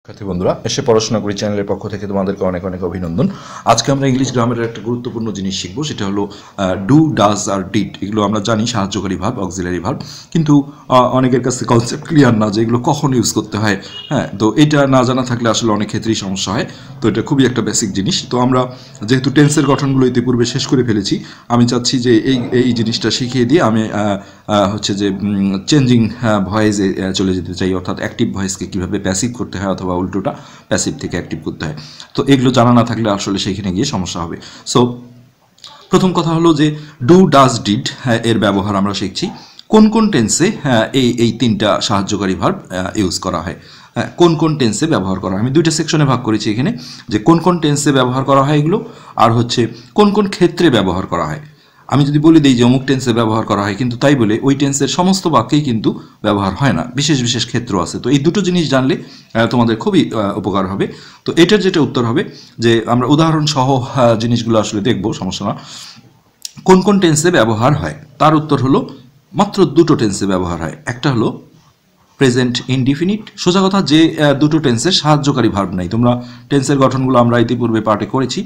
শিক্ষার্থী বন্ধুরা এসে পড়াশোনা করি চ্যানেলের পক্ষ থেকে তোমাদেরকে অনেক অনেক অভিনন্দন। আজকে আমরা ইংলিশ গ্রামারের একটা গুরুত্বপূর্ণ জিনিস শিখব, সেটা হলো ডু, ডাজ আর ডিড। এগুলো আমরা জানি সাহায্যকারী ভার্ব, অক্সিলারি ভার্ব, কিন্তু অনেকের কাছে কনসেপ্ট ক্লিয়ার না যে এগুলো কখন ইউজ করতে হয়। হ্যাঁ, তো এটা না জানা থাকলে আসলে অনেক ক্ষেত্রেই সমস্যা হয়। তো এটা খুবই একটা বেসিক জিনিস। তো আমরা যেহেতু টেন্সের গঠনগুলো ইতিপূর্বে শেষ করে ফেলেছি, আমি চাচ্ছি যে এই জিনিসটা শিখিয়ে দিয়ে আমি হচ্ছে যে চেঞ্জিং ভয়েসে চলে যেতে চাই, অর্থাৎ অ্যাক্টিভ ভয়েসকে কীভাবে প্যাসিভ করতে হয় অথবা উল্টোটা প্যাসিভ থেকে অ্যাক্টিভ করতে হয়। তো এগুলো জানা না থাকলে আসলে সেইখানে গিয়ে সমস্যা হবে। সো প্রথম কথা হলো যে ডু, ডাজ, ডিড এর ব্যবহার আমরা শিখছি। কোন কোন টেন্সে এই তিনটা সাহায্যকারী ভার্ব ইউজ করা হয়, কোন কোন টেন্সে ব্যবহার করা হয়। আমি দুইটা সেকশনে ভাগ করেছি এখানে, যে কোন কোন টেন্সে ব্যবহার করা হয় এগুলো, আর হচ্ছে কোন কোন ক্ষেত্রে ব্যবহার করা হয়। আমি যদি বলে দিই যে অমুক টেন্সে ব্যবহার করা হয়, কিন্তু তাই বলে ওই টেন্সের সমস্ত বাক্যেই কিন্তু ব্যবহার হয় না, বিশেষ বিশেষ ক্ষেত্র আছে। তো এই দুটো জিনিস জানলে তোমাদের খুবই উপকার হবে। তো এটার যেটা উত্তর হবে যে আমরা উদাহরণ সহ জিনিসগুলো আসলে দেখবো, সমস্যা না। কোন কোন টেন্সে ব্যবহার হয়, তার উত্তর হলো মাত্র দুটো টেন্সে ব্যবহার হয়। একটা হলো প্রেজেন্ট ইনডিফিনিট। সোজা কথা, যে দুটো টেন্সের সাহায্যকারী ভার্ব নাই। তোমরা টেন্সের গঠনগুলো আমরা ইতিপূর্বে পাঠে করেছি,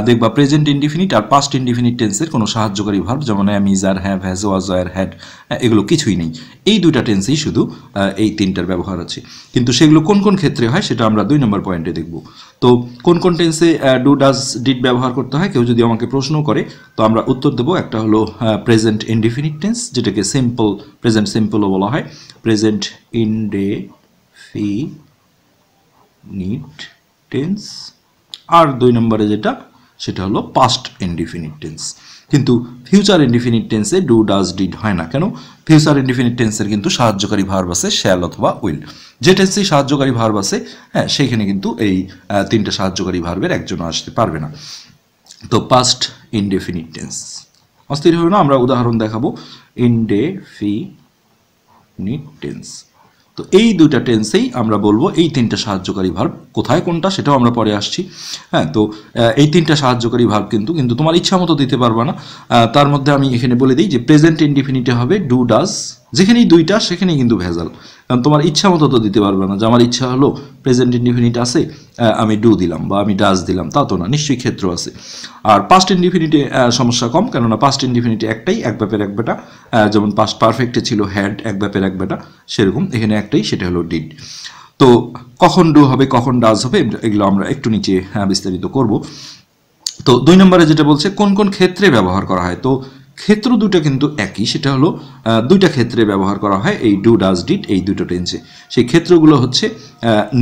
দেখবা প্রেজেন্ট ইনডিফিনিট আর পাস্ট ইনডিফিনিট টেন্সের কোনো সাহায্যকারী ভার্ব যেমন am, is, are, have, has, was, were, had, এগুলো কিছুই নেই। এই দুইটা টেন্সেই শুধু এই তিনটার ব্যবহার আছে। কিন্তু সেগুলো কোন কোন ক্ষেত্রে হয় সেটা আমরা 2 নম্বর পয়েন্টে দেখব। তো কোন কোন টেন্সে ডু, ডাজ, ডিড ব্যবহার করতে হয়, কেউ যদি আমাকে প্রশ্ন করে তো আমরা উত্তর দেবো। একটা হলো প্রেজেন্ট ইনডিফিনিট টেন্স, যেটাকে সিম্পল প্রেজেন্ট সিম্পলও বলা হয়, প্রেজেন্ট ইনডেফিনিট টেন্স। আর 2 নম্বরে যেটা, সেটা হলো পাস্ট ইনডিফিনিট টেন্স। কিন্তু ফিউচার ইনডিফিনিট টেন্সে ডু, ডাজ, ডিড হয় না। কেন? ফিউচার ইনডিফিনিট টেন্সের কিন্তু সাহায্যকারী ভার্ব আছে শ্যাল অথবা উইল। যে টেন্সে সাহায্যকারী ভার্ব আছে, হ্যাঁ, সেইখানে কিন্তু এই তিনটা সাহায্যকারী ভার্বের একজনও আসতে পারবে না। তো পাস্ট ইনডেফিনিট টেন্স অস্থির হবে না, আমরা উদাহরণ দেখাবো। Indefinite tense. তো এই দুইটা টেন্সেই আমরা বলবো এই তিনটা সাহায্যকারী ভার্ব। কোথায় কোনটা সেটাও আমরা পরে আসছি। হ্যাঁ, তো এই তিনটা সাহায্যকারী ভার্ব কিন্তু তোমার ইচ্ছা মতো দিতে পারবা না। তার মধ্যে আমি এখানে বলে দিই যে প্রেজেন্ট ইনডিফিনিটে হবে ডু, ডাজ। যেখানেই দুইটা সেখানেই কিন্তু ভেজাল, কারণ তোমার ইচ্ছা মতো তো দিতে পারবে না যে আমার ইচ্ছা হলো প্রেজেন্ট ইনডিফিনিট আছে, আমি ডু দিলাম বা আমি ডাজ দিলাম, তা তো না, নিশ্চয়ই ক্ষেত্র আছে। আর পাস্ট ইনডিফিনিটে সমস্যা কম, কেননা পাস্ট ইনডিফিনিটে একটাই, এক ব্যাপের এক বেটা। যেমন পাস্ট পারফেক্টে ছিল হ্যাড, এক ব্যাপের এক বেটা, সেরকম এখানে একটাই, সেটা হলো ডিড। তো কখন ডু হবে, কখন ডাজ হবে, এগুলো আমরা একটু নিচে বিস্তারিত করব। তো 2 নম্বরে যেটা বলছে কোন কোন ক্ষেত্রে ব্যবহার করা হয়, তো ক্ষেত্র দুটো কিন্তু একই, সেটা হলো দুইটা ক্ষেত্রে ব্যবহার করা হয় এই ডু, ডাজ, ডিড এই দুটো টেন্সে। সেই ক্ষেত্রগুলো হচ্ছে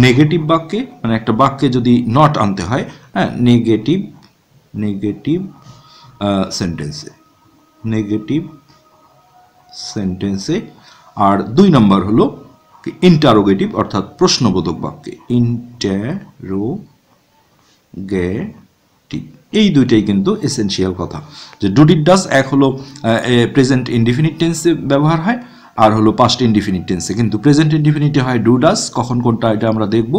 নেগেটিভ বাক্যে, মানে একটা বাক্যে যদি নট আনতে হয়, হ্যাঁ, নেগেটিভ সেন্টেন্সে। আর 2 নম্বর হলো ইন্টারোগেটিভ, অর্থাৎ প্রশ্নবোধক বাক্যে, ইন্টারোগেটিভ। এই দুইটাই কিন্তু এসেনশিয়াল কথা, যে ডু, ডিড, ডাজ এক হলো প্রেজেন্ট ইনডিফিনিট টেন্সে ব্যবহার হয়, আর হলো পাস্ট ইনডিফিনিট টেন্সে। কিন্তু প্রেজেন্ট ইনডিফিনিটে হয় ডু, ডাজ, কখন কোনটা এটা আমরা দেখব,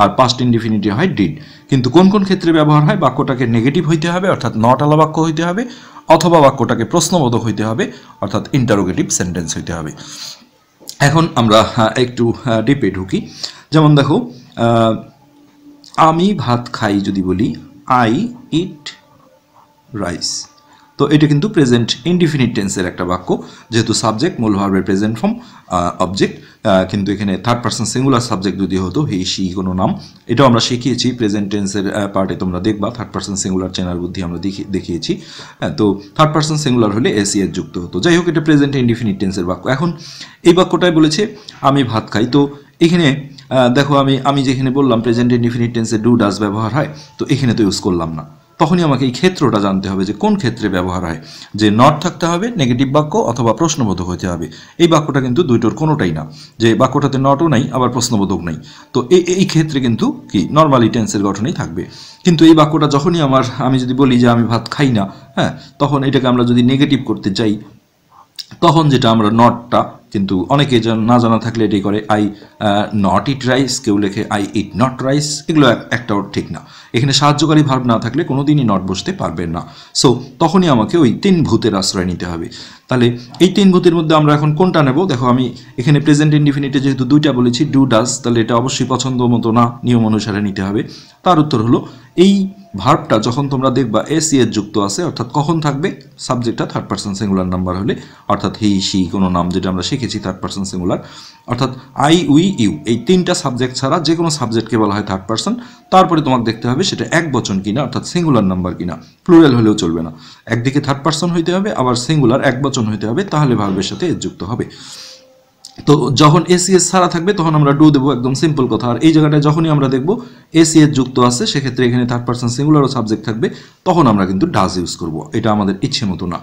আর পাস্ট ইনডিফিনিটে হয় ডিড। কিন্তু কোন কোন ক্ষেত্রে ব্যবহার হয়, বাক্যটাকে নেগেটিভ হইতে হবে, অর্থাৎ নট আলা বাক্য হইতে হবে, অথবা বাক্যটাকে প্রশ্নবোধক হইতে হবে, অর্থাৎ ইন্টারোগেটিভ সেন্টেন্স হইতে হবে। এখন আমরা একটু ডিপে ঢুকি। যেমন দেখো, আমি ভাত খাই যদি বলি আই ইট রাইস, তো এটা কিন্তু প্রেজেন্ট ইনডিফিনিট টেন্সের একটা বাক্য, যেহেতু সাবজেক্ট মূল ভার্বের প্রেজেন্ট ফর্ম, অবজেক্ট। কিন্তু এখানে থার্ড পারসন সিঙ্গুলার সাবজেক্ট যদি হতো হি, সি, কোনো নাম, এটাও আমরা শিখিয়েছি প্রেজেন্ট টেন্সের পার্টে, তোমরা দেখবা থার্ড পারসন সিঙ্গুলার চেনার বুদ্ধি আমরা দেখিয়েছি। তো থার্ড পারসন সিঙ্গুলার হলে এসি এর যুক্ত হতো। যাই হোক, এটা প্রেজেন্ট ইনডিফিনিট টেন্সের বাক্য। এখন এই বাক্যটাই বলেছে আমি ভাত খাই, তো এখানে দেখো আমি যেখানে বললাম প্রেজেন্ট ইনডিফিনিট টেন্সে ডু, ডাজ ব্যবহার হয়, তো এখানে তো ইউজ করলাম না। তখনই আমাকে এই ক্ষেত্রটা জানতে হবে যে কোন ক্ষেত্রে ব্যবহার হয়, যে নট থাকতে হবে, নেগেটিভ বাক্য, অথবা প্রশ্নবোধক হতে হবে। এই বাক্যটা কিন্তু দুইটোর কোনোটাই না, যে বাক্যটাতে নটও নাই আবার প্রশ্নবোধক নাই। তো এই ক্ষেত্রে কিন্তু কি নর্মালি টেন্সের গঠনেই থাকবে। কিন্তু এই বাক্যটা যখনই আমি যদি বলি যে আমি ভাত খাই না, হ্যাঁ, তখন এটাকে আমরা যদি নেগেটিভ করতে চাই, তখন যেটা আমরা নটটা কিন্তু অনেকে না জানা থাকলে এটাই করে আই নট ইট রাইস, কেউ লেখে আই ইট নট রাইস, এগুলো একটাও ঠিক না। এখানে সাহায্যকারী ভার্ব না থাকলে কোনোদিনই নট বসতে পারবেন না। সো তখনই আমাকে ওই 3 ভূতের আশ্রয় নিতে হবে। তাহলে এই 3 ভূতের মধ্যে আমরা এখন কোনটা নেব? দেখো আমি এখানে প্রেজেন্ট ইনডিফিনিটে যেহেতু 2টা বলেছি, ডু ডাজ, তাহলে এটা অবশ্যই পছন্দ মতো না, নিয়ম অনুসারে নিতে হবে। তার উত্তর হলো এই ভার্বটা যখন তোমরা দেখবা এস যুক্ত আছে, অর্থাৎ কখন থাকবে? সাবজেক্টটা থার্ড পারসন সিঙ্গুলার নাম্বার হলে, অর্থাৎ হি সি কোনো নাম যেটা আমরা শিখেছি থার্ড পারসন সিঙ্গুলার, অর্থাৎ আই উই ইউ, এই 3টা সাবজেক্ট ছাড়া যে কোনো সাবজেক্টকে বলা হয় থার্ড পারসন। তারপরে তোমাকে দেখতে হবে সেটা এক বচন কিনা, অর্থাৎ সিঙ্গুলার নাম্বার কিনা, প্লুরাল হলেও চলবে না। একদিকে থার্ড পারসন হইতে হবে, আবার সিঙ্গুলার এক বচন হইতে হবে, তাহলে ভার্বের সাথে এস যুক্ত হবে। তো যখন এসিএস ছাড়া থাকবে তখন আমরা ডু দেবো, একদম সিম্পল কথা। আর এই জায়গাটায় যখনই আমরা দেখবো এসিএস যুক্ত আছে, সেক্ষেত্রে এখানে থার্ড পারসন সিঙ্গুলারও সাবজেক্ট থাকবে, তখন আমরা কিন্তু ডাজ ইউজ করব। এটা আমাদের ইচ্ছে মতো না।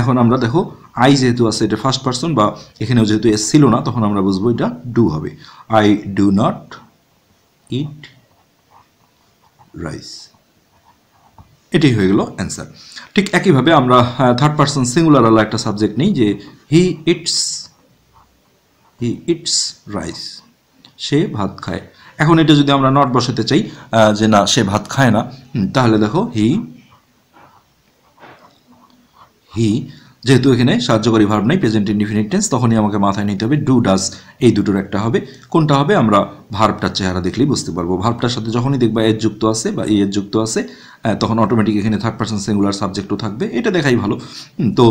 এখন আমরা দেখো আই যেহেতু আছে এটা ফার্স্ট পারসন, বা এখানেও যেহেতু এস ছিল না, তখন আমরা বুঝবো এটা ডু হবে। I do not eat rice, এটাই হয়ে গেল অ্যান্সার। ঠিক একইভাবে আমরা থার্ড পারসন সিঙ্গুলার আলা একটা সাবজেক্ট নেই, যে হি ইটস রাইস, সে ভাত খায়। এখন এটা যদি আমরা নট বসাতে চাই যে না সে ভাত খায় না, তাহলে দেখো হি যেহেতু এখানে সাহায্যকারী ভার্ব নেই, প্রেজেন্ট ইনডিফিনিট টেন্স, তখনই আমাকে মাথায় নিতে হবে ডু ডাজ, এই দুটোর একটা হবে। কোনটা হবে আমরা ভার্বটার চেহারা দেখলেই বুঝতে পারবো। ভার্বটার সাথে যখনই দেখবা এর যুক্ত আছে বা এর যুক্ত আছে, তখন অটোমেটিক এখানে থার্ড পারসন সিঙ্গুলার সাবজেক্টও থাকবে, এটা দেখাই ভালো। তো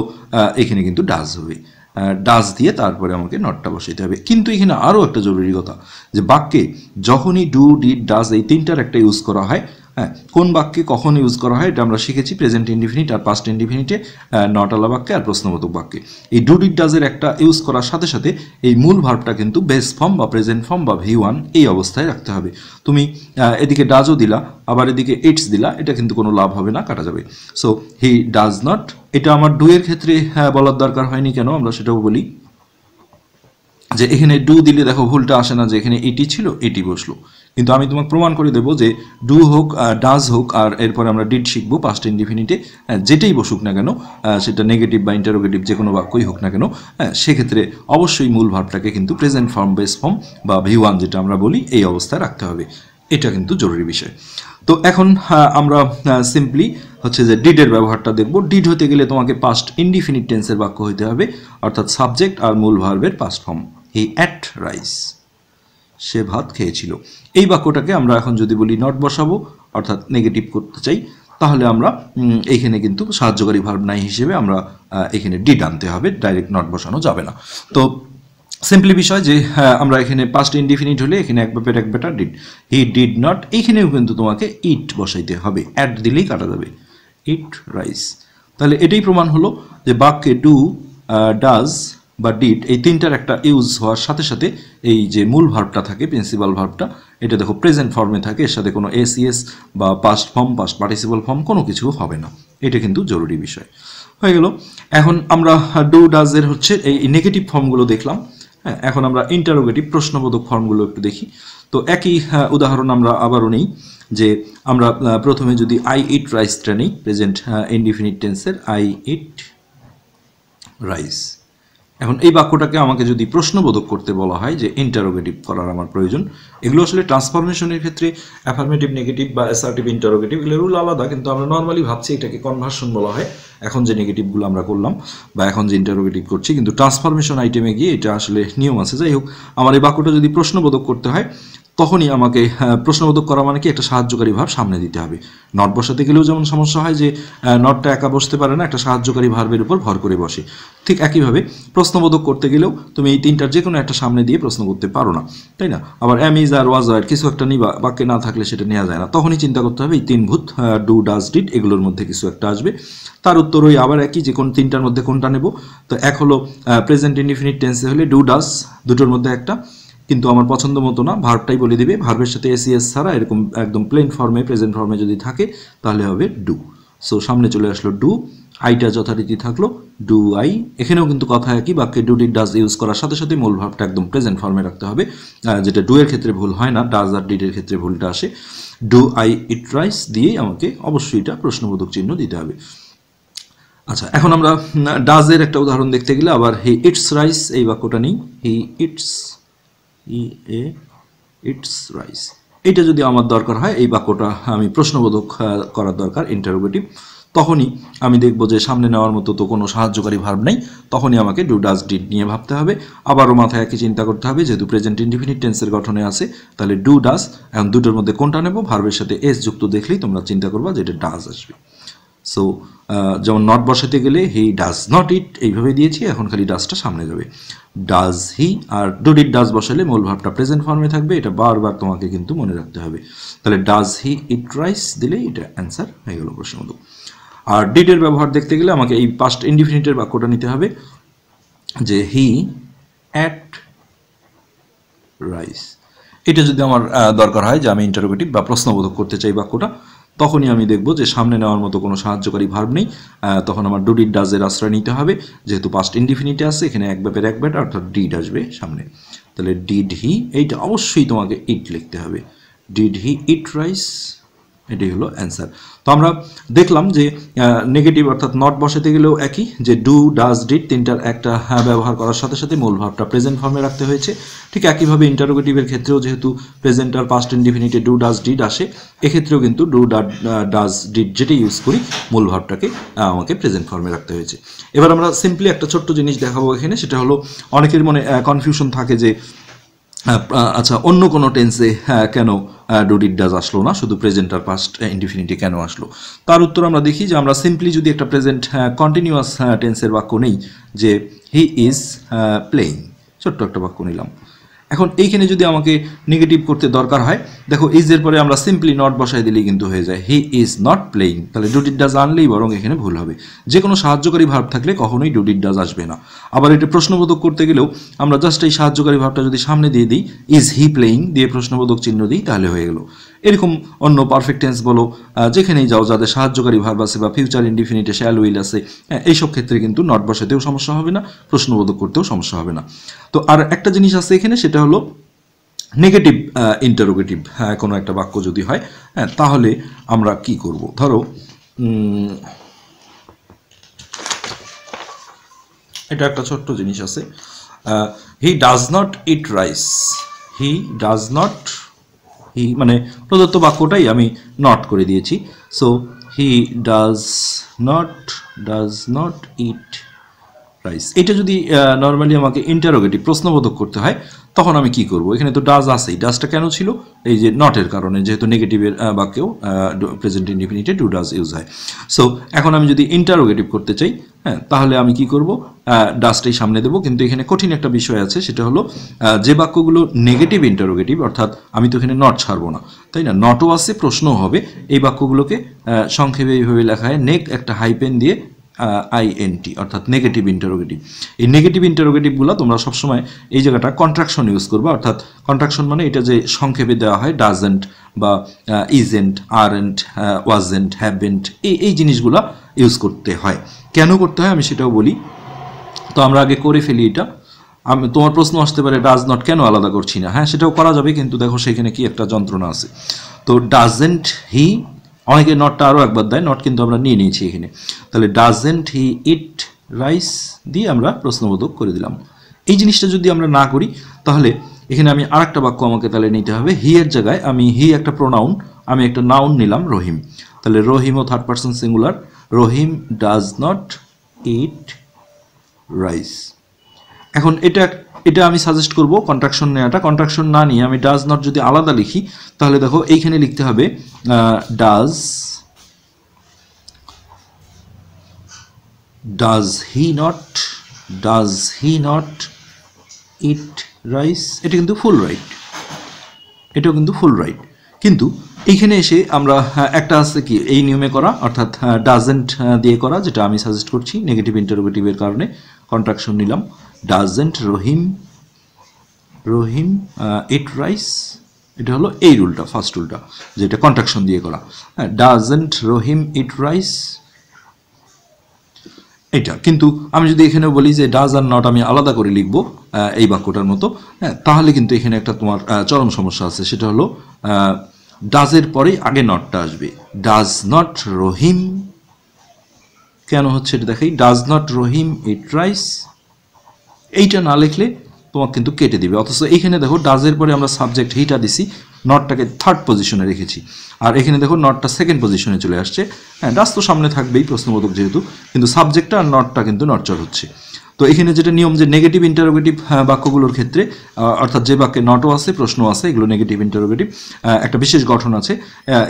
এখানে কিন্তু ডাজ হবে, ডাজ দিয়ে তারপরে আমাকে নটটা বসাইতে হবে। কিন্তু এখানে আরও একটা জরুরি কথা, যে বাক্যে যখনই ডু ডিড ডাজ এই 3টার একটা ইউজ করা হয়, হ্যাঁ, কোন বাক্যে কখন ইউজ করা হয় এটা আমরা শিখেছি প্রেজেন্ট ইনডিফিনিট আর পাস্ট ইনডিফিনিটে, নট আলা বাক্যে আর প্রশ্নবোধক বাক্যে। এই ডু ডিড ডাজের একটা ইউজ করার সাথে সাথে এই মূল ভার্বটা কিন্তু বেস ফর্ম বা প্রেজেন্ট ফর্ম বা V1 এই অবস্থায় রাখতে হবে। তুমি এদিকে ডাজও দিলা, আবার এদিকে ইটস দিলা, এটা কিন্তু কোনো লাভ হবে না, কাটা যাবে। সো হি ডাজ নট, এটা আমার ডু এর ক্ষেত্রে বলার দরকার হয়নি কেন, আমরা সেটাও বলি। যে এখানে ডু দিলে দেখো ভুলটা আসে না, যে এখানে এটি ছিল এটি বসলো, কিন্তু আমি তোমাকে প্রমাণ করে দেবো যে ডু হোক ডাজ হোক, আর এরপরে আমরা ডিড শিখবো পাস্ট ইনডিফিনিটে, যেটাই বসুক না কেন, সেটা নেগেটিভ বা ইন্টারোগেটিভ যে কোনো বাক্যই হোক না কেন, সেক্ষেত্রে অবশ্যই মূল ভার্বটাকে কিন্তু প্রেজেন্ট ফর্ম বেস ফর্ম বা V1 যেটা আমরা বলি এই অবস্থায় রাখতে হবে। এটা কিন্তু জরুরি বিষয়। তো এখন আমরা সিম্পলি হচ্ছে যে ডিডের ব্যবহারটা দেখব। ডিড হতে গেলে তোমাকে পাস্ট ইনডিফিনিট টেন্সের বাক্য হইতে হবে, অর্থাৎ সাবজেক্ট আর মূল ভার্বের past form. He ate rice, সে ভাত খেয়েছিল। এই বাক্যটাকে আমরা এখন যদি বলি নট বসাবো, অর্থাৎ নেগেটিভ করতে চাই, তাহলে আমরা এইখানে কিন্তু সাহায্যকারী ভার্ব নাই হিসেবে আমরা এখানে ডিড আনতে হবে, ডাইরেক্ট নট বসানো যাবে না। তো সিম্পলি বিষয় যে আমরা এখানে পাস্ট ইনডিফিনিট হলে এখানে এক বাপের এক বেটা ডিড, হি ডিড নট, এইখানেও কিন্তু তোমাকে ইট বসাইতে হবে, অ্যাট দিলেই কাটা যাবে, ইট রাইস। তাহলে এটাই প্রমাণ হলো যে বাক্যে ডু ডাজ বা ডিড এই 3টার একটা ইউজ হওয়ার সাথে সাথে এই যে মূল ভার্বটা থাকে প্রিন্সিপাল ভার্বটা, এটা দেখো প্রেজেন্ট ফর্মে থাকে, এর সাথে কোনো এসিএস বা past form past participle form কোনো কিছু হবে না। এটা কিন্তু জরুরি বিষয় হয়ে গেল। এখন আমরা ডু ডাজের হচ্ছে এই নেগেটিভ ফর্মগুলো দেখলাম। হ্যাঁ, এখন আমরা ইন্টারোগেটিভ প্রশ্নবোধক ফর্মগুলো একটু দেখি। তো একই উদাহরণ আমরা আবারও নেই, যে আমরা প্রথমে যদি আই ইট রাইসটা নেই, প্রেজেন্ট ইনডিফিনিট টেন্সের আই ইট রাইস। এখন এই বাক্যটাকে আমাকে যদি প্রশ্নবোধক করতে বলা হয়, যে ইন্টারোগেটিভ করার আমার প্রয়োজন, এগুলো আসলে ট্রান্সফরমেশনের ক্ষেত্রে অ্যাফার্মেটিভ নেগেটিভ বা অ্যাসার্টিভ ইন্টারোগেটিভ এগুলোর রুল আলাদা, কিন্তু আমরা নর্মালি ভাবছি এটাকে কনভার্সন বলা হয়। এখন যে নেগেটিভগুলো আমরা করলাম বা এখন যে ইন্টারোগেটিভ করছি, কিন্তু ট্রান্সফরমেশন আইটেমে গিয়ে এটা আসলে নিয়ম আছে। যাই হোক, আমার এই বাক্যটা যদি প্রশ্নবোধক করতে হয়, তখনই আমাকে প্রশ্নবোধক করা মানে কি একটা সাহায্যকারী ভাব সামনে দিতে হবে। নট বসাতে গেলেও যেমন সমস্যা হয় যে নটটা একা বসতে পারে না, একটা সাহায্যকারী ভার্বের উপর ভর করে বসে, ঠিক একইভাবে প্রশ্নবোধক করতে গেলেও তুমি এই 3টার যে কোনো একটা সামনে দিয়ে প্রশ্ন করতে পারো না, তাই না? আবার এম ইজ আর ওয়াজ আর কিছু একটা নিবা, বাক্যে না থাকলে সেটা নেওয়া যায় না, তখনই চিন্তা করতে হবে এই 3 ভূত ডু ডাজ ডিড এগুলোর মধ্যে কিছু একটা আসবে। তার উত্তর ওই আবার একই, যে কোন 3টার মধ্যে কোনটা নেব। তো এক হলো প্রেজেন্ট ইনডিফিনিট টেন্সে হলে ডু ডাজ, দুটোর মধ্যে একটা, কিন্তু আমার পছন্দ মতো না, ভার্বটাই বলে দিবে। ভার্বের সাথে এসিএস ছাড়া এরকম একদম প্লেন ফর্মে প্রেজেন্ট ফর্মে যদি থাকে তাহলে হবে ডু। সো সামনে চলে আসলো ডু, আইটা যথারীতি থাকলো ডু আই। এখানেও কিন্তু কথা একই, বাক্যে ডু ডিড ডাজ ইউজ করার সাথে সাথে মূল ভার্বটা একদম প্রেজেন্ট ফর্মে রাখতে হবে, যেটা ডু এর ক্ষেত্রে ভুল হয় না, ডাজ আর ডিডের ক্ষেত্রে ভুলটা আসে। ডু আই ইট রাইস দিয়েই আমাকে অবশ্যই এটা প্রশ্নবোধক চিহ্ন দিতে হবে। আচ্ছা, এখন আমরা ডাজের একটা উদাহরণ দেখতে গেলে আবার হি ইটস রাইস এই বাক্যটা নেই। হি ইটস ইটস রাইস, এটা যদি আমার দরকার হয়, এই বাক্যটা আমি প্রশ্নবোধক করার দরকার, ইন্টারোগেটিভ, তখনই আমি দেখব যে সামনে নেওয়ার মতো তো কোনো সাহায্যকারী ভার্ব নেই, তখনই আমাকে ডু ডাজ ডিড নিয়ে ভাবতে হবে। আবারও মাথায় একই চিন্তা করতে হবে, যেহেতু প্রেজেন্ট ইনডিফিনিট টেন্সের গঠনে আছে, তাহলে ডু ডাজ, এখন দুটোর মধ্যে কোনটা নেব, ভার্বের সাথে এস যুক্ত দেখলেই তোমরা চিন্তা করবা যে এটা ডাজ আসবে। সো যেমন নট বসাতে গেলে হি ডাজ নট ইট এইভাবে দিয়েছি, এখন খালি ডাজটা সামনে যাবে। Does he are do did does বসালে মূল ভার্বটা প্রেজেন্ট ফর্মে থাকবে, এটা বারবার তোমাকে কিন্তু মনে রাখতে হবে। তাহলে ডাজ হি ইট রাইস দিলে এটা অ্যান্সার হয়ে গেল প্রশ্নবোধক। আর ডিডের ব্যবহার দেখতে গেলে আমাকে এই পাস্ট ইনডিফিনিটের বাক্যটা নিতে হবে, যে হি অ্যাট রাইস। এটা যদি আমার দরকার হয় যে আমি ইন্টারোগেটিভ বা প্রশ্নবোধক করতে চাই বাক্যটা, তখনই আমি দেখব যে সামনে নেওয়ার মতো কোনো সাহায্যকারী ভার্ব নেই, তখন আমার ডু ডিড ডাজের আশ্রয় নিতে হবে, যেহেতু পাস্ট ইনডিফিনিটে আছে, এখানে এক ব্যাপের এক ব্যাট, অর্থাৎ ডিড আসবে সামনে। তাহলে ডিড হি, এইটা অবশ্যই তোমাকে ইট লিখতে হবে, ডিড হি ইট রাইস, এটাই হলো অ্যান্সার। তো আমরা দেখলাম যে নেগেটিভ অর্থাৎ নট বসাতে গেলেও একই, যে ডু ডাজ ডিড তিনটার একটা ব্যবহার করার সাথে সাথে মূল ভাবটা প্রেজেন্ট ফর্মে রাখতে হয়েছে। ঠিক একইভাবে ইন্টারোগেটিভের ক্ষেত্রেও যেহেতু প্রেজেন্ট আর পাস্ট ইনডিফিনিটে ডু ডাজ ডিড আসে, এক্ষেত্রেও কিন্তু ডু ডাজ ডিড যেটা ইউজ করি মূল ভাবটাকে আমাকে প্রেজেন্ট ফর্মে রাখতে হয়েছে। এবার আমরা সিম্পলি একটা ছোট্ট জিনিস দেখাবো এখানে, সেটা হলো অনেকের মনে কনফিউশন থাকে যে আচ্ছা অন্য কোনো টেন্সে কেন ডু ডিড ডাজ আসলো না, শুধু প্রেজেন্ট আর পাস্ট ইনডিফিনিটে কেন আসলো? তার উত্তর আমরা দেখি যে আমরা সিম্পলি যদি একটা প্রেজেন্ট কন্টিনিউয়াস টেন্সের বাক্য নেই, যে হি ইজ প্লেইং, ছোট্ট একটা বাক্য নিলাম। এখন এইখানে যদি আমাকে নেগেটিভ করতে দরকার হয়, দেখো ইজের পরে আমরা সিম্পলি নট বসাই দিলেই কিন্তু হয়ে যায় হি ইজ নট প্লেইং, তাহলে ডু ডিড ডাজ আনলেই বরং এখানে ভুল হবে। যে কোনো সাহায্যকারী ভার্ব থাকলে কখনোই ডু ডিড ডাজ আসবে না। আবার এটা প্রশ্নবোধক করতে গেলেও আমরা জাস্ট এই সাহায্যকারী ভার্বটা যদি সামনে দিয়ে দিই, ইজ হি প্লেইং দিয়ে প্রশ্নবোধক চিহ্ন দিই, তাহলে হয়ে গেল। এরকম অন্য পারফেক্ট টেন্স বলো, যেখানেই যাও যাদের সাহায্যকারী ভার্ব আছে বা ফিউচার ইনডিফিনিটে শ্যাল উইল আছে, এইসব ক্ষেত্রে কিন্তু নট বসাতেও সমস্যা হবে না, প্রশ্নবোধক করতেও সমস্যা হবে না। তো আর একটা জিনিস আছে এখানে, সেটা হলো নেগেটিভ ইন্টারোগেটিভ কোনো একটা বাক্য যদি হয়, তাহলে আমরা কি করব? ধরো এটা একটা ছোট্ট জিনিস আছে, he does not eat rice, he does not, he মানে প্রদত্ত বাক্যটাই আমি নট করে দিয়েছি। So he does not eat rice. এটা যদি নর্মালি আমাকে ইন্টারোগেটিভ প্রশ্নবোধক করতে হয়, তখন আমি কি করব? এখানে তো ডাজ আছেই, ডাজটা কেন ছিল? এই যে নটের কারণে, যেহেতু নেগেটিভের বাক্যেও প্রেজেন্ট ইনডিফিনিটে ডু ডাজ ইউজ হয়। সো এখন আমি যদি ইন্টারোগেটিভ করতে চাই, তাহলে আমি কি করব? ডাজটাই সামনে দেবো। কিন্তু এখানে কঠিন একটা বিষয় আছে, সেটা হলো যে বাক্যগুলো নেগেটিভ ইন্টারোগেটিভ, অর্থাৎ আমি তো এখানে নট ছাড়বো না, তাই না? নটও আছে, প্রশ্নও হবে, এই বাক্যগুলোকে সংক্ষেপে এইভাবে লেখা হয়, নেক একটা হাইপেন দিয়ে আইএনটি, অর্থাৎ নেগেটিভ ইন্টারোগেটিভ। এই নেগেটিভ ইন্টারোগেটিভগুলো তোমরা সবসময় এই জায়গাটা কন্ট্রাকশন ইউজ করবে, অর্থাৎ কন্ট্রাকশন মানে এটা যে সংক্ষেপে দেওয়া হয়, ডাজেন্ট বা ইজেন্ট, আরেন্ট, ওয়াজেন্ট, হ্যাভেন্ট, এই জিনিসগুলো ইউজ করতে হয়। কেন করতে হয় আমি সেটাও বলি। তো আমরা আগে করে ফেলি এটা। তোমার প্রশ্ন আসতে পারে ডাজ নট কেন আলাদা করছি না? হ্যাঁ, সেটাও করা যাবে, কিন্তু দেখো সেখানে কি একটা যন্ত্রণা আছে। তো ডাজেন্ট হি, অনেকে নটটা আরও একবার দেয়, নট কিন্তু আমরা নিয়ে নিয়েছি এখানে। তাহলে ডাজেন্ট হি ইট রাইস দিয়ে আমরা প্রশ্নবোধক করে দিলাম। এই জিনিসটা যদি আমরা না করি, তাহলে এখানে আমি আরেকটা বাক্য আমাকে তাহলে নিতে হবে। হি এর জায়গায় আমি, হি একটা প্রোনাউন, আমি একটা নাউন নিলাম রহিম। তাহলে রহিমও third person singular, Rahim does not eat rice. এখন এটা আমি সাজেস্ট করব কন্ট্রাকশন নেওয়াটা। কন্ট্রাকশন না নিয়ে আমি ডাজ নট যদি আলাদা লিখি, তাহলে দেখো এইখানে লিখতে হবে does he not eat rice. এটা কিন্তু ফুল রাইট, এটাও কিন্তু ফুল রাইট। কিন্তু এইখানে এসে আমরা একটা আছে কি এই নিয়মে করা, অর্থাৎ ডাজেন্ট দিয়ে করা, যেটা আমি সাজেস্ট করছি নেগেটিভ ইন্টারোগেটিভের কারণে। কন্ট্রাকশন নিলাম, ডাজেন্ট রহিম ইট রাইস। এটা হলো এই রুলটা, ফার্স্ট রুলটা, যেটা কন্ট্রাকশন দিয়ে করা। ডাজেন্ট রহিম ইট রাইস, এটা। কিন্তু আমি যদি এখানে বলি যে ডাজ আর নট আমি আলাদা করে লিখব এই বাক্যটার মতো, তাহলে কিন্তু এখানে একটা তোমার চরম সমস্যা আছে। সেটা হলো ডাজের পরে আগে নটটা আসবে, ডাজ নট রহিম কেন হচ্ছে এটা দেখাই, does not Rahim eat rice, এইটা না লিখলে তোমাকে কিন্তু কেটে দিবে। অথচ এখানে দেখো ডাজের পরে আমরা সাবজেক্ট হিটা দিছি, নটটাকে থার্ড পজিশনে রেখেছি, আর এখানে দেখো নটটা সেকেন্ড পজিশনে চলে আসছে। হ্যাঁ, ডাজ তো সামনে থাকবেই প্রশ্নবোধক যেহেতু, কিন্তু সাবজেক্টটা আর নটটা কিন্তু নটচর হচ্ছে। তো এখানে যেটা নিয়ম যে নেগেটিভ ইন্টারোগেটিভ বাক্যগুলোর ক্ষেত্রে, অর্থাৎ যে বাক্যে নটও আছে প্রশ্ন আছে, এগুলো নেগেটিভ ইন্টারোগেটিভ, একটা বিশেষ গঠন আছে।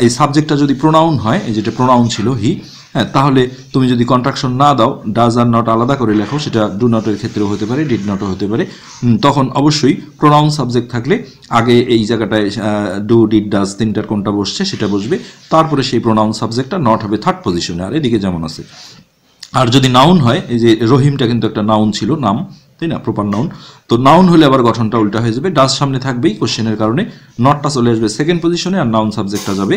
এই সাবজেক্টটা যদি প্রোনাউন হয়, এই যেটা প্রোনাউন ছিল হি, হ্যাঁ, তাহলে তুমি যদি কন্ট্রাকশন না দাও, ডাজ আর নট আলাদা করে লেখো, সেটা ডু নটের ক্ষেত্রেও হতে পারে, ডিড নটও হতে পারে, তখন অবশ্যই প্রোনাউন সাবজেক্ট থাকলে আগে এই জায়গাটায় ডু ডিড ডাজ তিনটার কোনটা বসছে সেটা বসবে, তারপরে সেই প্রোনাউন সাবজেক্টটা নট হবে থার্ড পজিশনে, আর এদিকে যেমন আছে। আর যদি নাউন হয়, এই যে রহিমটা কিন্তু একটা নাউন ছিল, নাম, তাই না, প্রপার নাউন। তো নাউন হলে আবার গঠনটা উল্টা হয়ে যাবে, ডাজ সামনে থাকবেই কোশ্চেনের কারণে, নটটা চলে আসবে সেকেন্ড পজিশনে, আর নাউন সাবজেক্টটা যাবে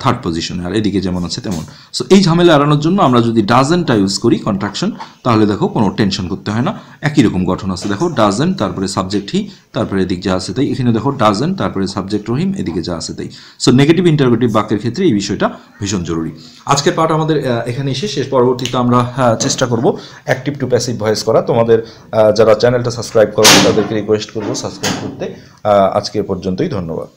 থার্ড পজিশনে, আর এদিকে যেমন আছে তেমন। সো এই ঝামেলা এড়ানোর জন্য আমরা যদি ডাজেন্টটা ইউজ করি কন্ট্রাকশন, তাহলে দেখো কোনো টেনশন করতে হয় না, একই রকম গঠন আছে। দেখো ডাজেন্ট, তারপরে সাবজেক্ট হি, তারপরে এদিক যা আছে তাই। এখানে দেখো ডাজেন্ট, তারপরে সাবজেক্ট রহিম, এদিকে যা আছে তাই। সো নেগেটিভ ইন্টারোগেটিভ বাক্যের ক্ষেত্রে এই বিষয়টা ভীষণ জরুরি। আজকের পার্ট আমাদের এখানেই শেষ। পরবর্তীতে আমরা চেষ্টা করব অ্যাক্টিভ টু প্যাসিভ ভয়েস করা। তোমাদের যারা চ্যানেলটা সাবস্ক্রাইব করো তাদেরকে রিকোয়েস্ট করবো সাবস্ক্রাইব করতে। আজকের পর্যন্তই, ধন্যবাদ।